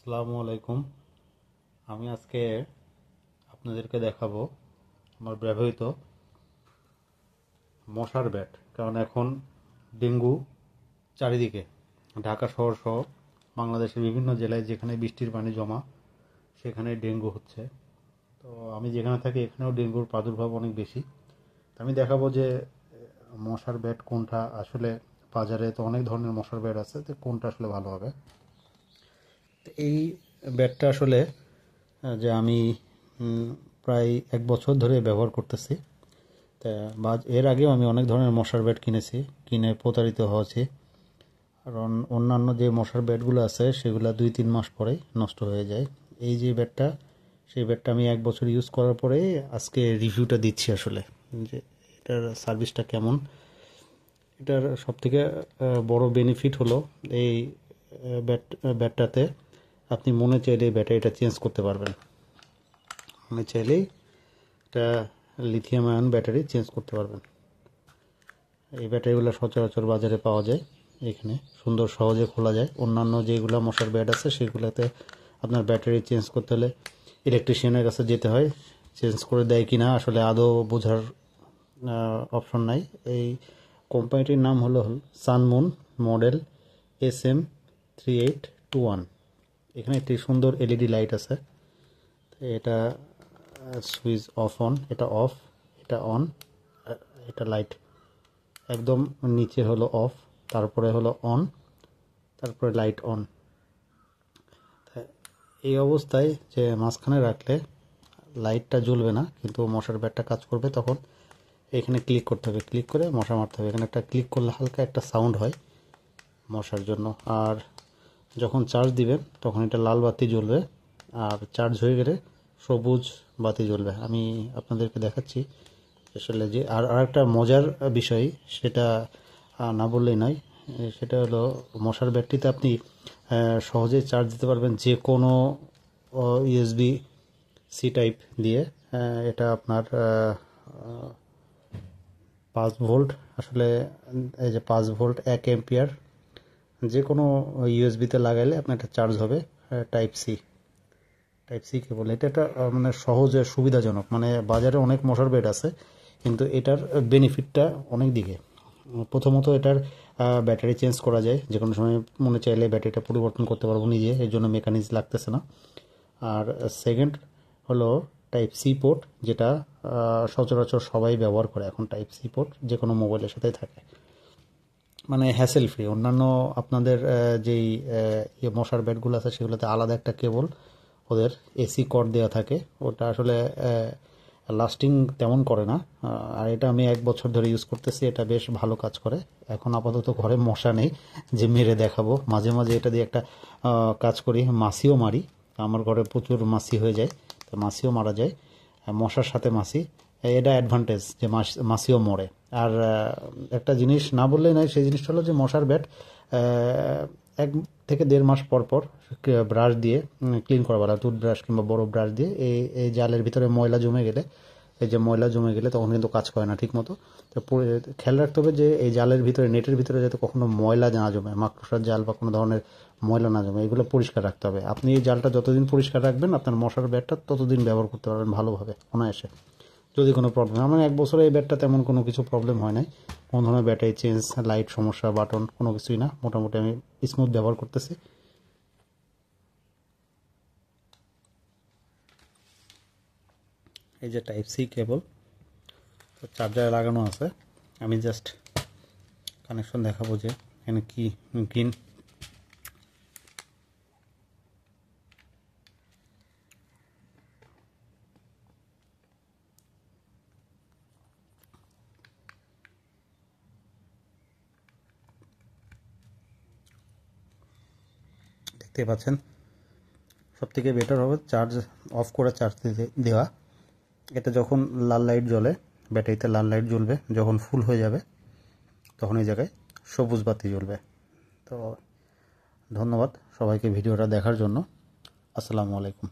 আসসালামু আলাইকুম। আমি আজকে আপনাদেরকে দেখাবো আমার ব্যবহৃত মশার ব্যাট। কারণ এখন ডেঙ্গু চারিদিকে, ঢাকা শহর সহ বাংলাদেশের বিভিন্ন জেলায় যেখানে বৃষ্টির পানি জমা সেখানে ডেঙ্গু হচ্ছে। তো আমি যেখানে থাকি এখানেও ডেঙ্গুর প্রাদুর্ভাব অনেক বেশি। আমি দেখাবো যে মশার ব্যাট কোনটা আসলে, বাজারে তো অনেক ধরনের মশার ব্যাট আছে, তো কোনটা আসলে ভালো হবে। এই ব্যাটটা আসলে যে আমি প্রায় 1 বছর ধরে ব্যবহার করতেছি। তা বা এর আগেও আমি অনেক ধরনের মশার ব্যাট কিনেছি, কিনে প্রতারিত হয়েছি। কারণ অন্যান্য যে মশার ব্যাটগুলো আছে সেগুলো 2-3 মাস পরেই নষ্ট হয়ে যায়। এই যে ব্যাটটা, সেই ব্যাটটা আমি 1 বছর ইউজ করার পরে আজকে রিভিউটা দিচ্ছি আসলে, যে এটার সার্ভিসটা কেমন। এটার সবথেকে বড় বেনিফিট হলো এই ব্যাটটাতে আপনি মনে চাইলে ব্যাটারিটা চেঞ্জ করতে পারবেন। মনে চাইলেই এটা লিথিয়াম আয়ন ব্যাটারি চেঞ্জ করতে পারবেন। এই ব্যাটারিগুলো সচরাচর বাজারে পাওয়া যায়, এখানে সুন্দর সহজে খোলা যায়। অন্যান্য যেগুলো মশার ব্যাট আছে সেগুলোতে আপনার ব্যাটারি চেঞ্জ করতে হলে ইলেকট্রিশিয়ানের কাছে যেতে হয়। চেঞ্জ করে দেয় কি না আসলে আদৌ বোঝার অপশন নাই। এই কোম্পানিটির নাম হলো সানমুন, মডেল SM3821। এখানে একটি সুন্দর এলইডি লাইট আছে। এটা সুইচ অফ অন, এটা অফ, এটা অন, এটা লাইট। একদম নিচে হলো অফ, তারপরে হলো অন, তারপরে লাইট অন। এই অবস্থায় যে মাঝখানে রাখলে লাইটটা জ্বলবে না, কিন্তু মশার ব্যাটটা কাজ করবে। তখন এখানে ক্লিক করতে হবে, ক্লিক করে মশা মারতে হবে। এখানে একটা ক্লিক করলে হালকা একটা সাউন্ড হয় মশার জন্য। আর যখন চার্জ দিবেন তখন এটা লাল বাতি জ্বলবে, আর চার্জ হয়ে গেলে সবুজ বাতি জ্বলবে। আমি আপনাদেরকে দেখাচ্ছি আসলে যে আরেকটা মজার বিষয়, সেটা না বললেই নয়। সেটা হলো মশার ব্যাটারিতে আপনি সহজে চার্জ দিতে পারবেন যে কোনো USB C টাইপ দিয়ে। এটা আপনার 5 ভোল্ট, আসলে এই যে 5 ভোল্ট 1 অ্যাম্পিয়ার যে কোনো ইউএসবিতে লাগাইলে আপনার একটা চার্জ হবে। Type C cable. এটা একটা মানে সহজে সুবিধাজনক। মানে বাজারে অনেক মশার বেড আছে, কিন্তু এটার বেনিফিটটা অনেক দিকে। প্রথমত এটার ব্যাটারি চেঞ্জ করা যায়, যে কোনো সময় মনে চাইলে ব্যাটারিটা পরিবর্তন করতে পারবো নিজে, এর জন্য মেকানিজম লাগতেছে না। আর সেকেন্ড হলো টাইপ সি পোর্ট, যেটা সচরাচর সবাই ব্যবহার করে এখন। টাইপ সি পোর্ট যে কোনো মোবাইলের সাথেই থাকে, মানে হ্যাসেল ফ্রি। অন্যান্য আপনাদের যেই মশার ব্যাটগুলো আছে সেগুলোতে আলাদা একটা কেবল ওদের এসি কর্ড দেওয়া থাকে, ওটা আসলে লাস্টিং তেমন করে না। আর এটা আমি 1 বছর ধরে ইউজ করতেছি, এটা বেশ ভালো কাজ করে। এখন আপাতত ঘরে মশা নেই যে মেরে দেখাবো। মাঝে মাঝে এটা দিয়ে একটা কাজ করি, মাছিও মারি। আমার ঘরে প্রচুর মাছি হয়ে যায়, তো মাছিও মারা যায়। মশার সাথে মাছি, এটা অ্যাডভান্টেজ যে মাছিও মরে। আর একটা জিনিস না বললেই নয়, সেই জিনিসটা হলো যে মশার ব্যাট 1 থেকে 1.5 মাস পর পর ব্রাশ দিয়ে ক্লিন করা ভালো। টুথব্রাশ কিংবা বড় ব্রাশ দিয়ে এই জালের ভিতরে ময়লা জমে গেলে, এই যে ময়লা জমে গেলে তখন কিন্তু কাজ করে না ঠিক মতো। তো খেয়াল রাখতে হবে যে এই জালের ভিতরে, নেটের ভিতরে যাতে কখনো ময়লা না জমে, মাকড়সার জাল বা কোনো ধরনের ময়লা না জমে, এগুলো পরিষ্কার রাখতে হবে। আপনি এই জালটা যতদিন পরিষ্কার রাখবেন আপনার মশার ব্যাটটা ততদিন ব্যবহার করতে পারবেন ভালোভাবে অনায়াসে। যদি কোনো প্রবলেম, আমার 1 বছরে এই ব্যাটটা তেমন কোনো কিছু প্রবলেম হয় নাই। কোনো ধরনের ব্যাটারি চেঞ্জ, লাইট সমস্যা, বাটন কোনো কিছুই না। মোটামুটি আমি স্মুথ ব্যবহার করতেছি। এই যে টাইপ সি কেবল চার্জারে লাগানো আছে, আমি জাস্ট কানেকশন দেখাবো যে এখানে কি গ্রিন। দেখতে পাচ্ছেন, সবথেকে বেটার হবে চার্জ অফ করে চার্জ দেওয়া। এটা যখন লাল লাইট জ্বলে, ব্যাটারিতে লাল লাইট জ্বলবে, যখন ফুল হয়ে যাবে তখন এই জায়গায় সবুজ বাতি জ্বলবে। তো ধন্যবাদ সবাইকে ভিডিওটা দেখার জন্য। আসসালামু আলাইকুম।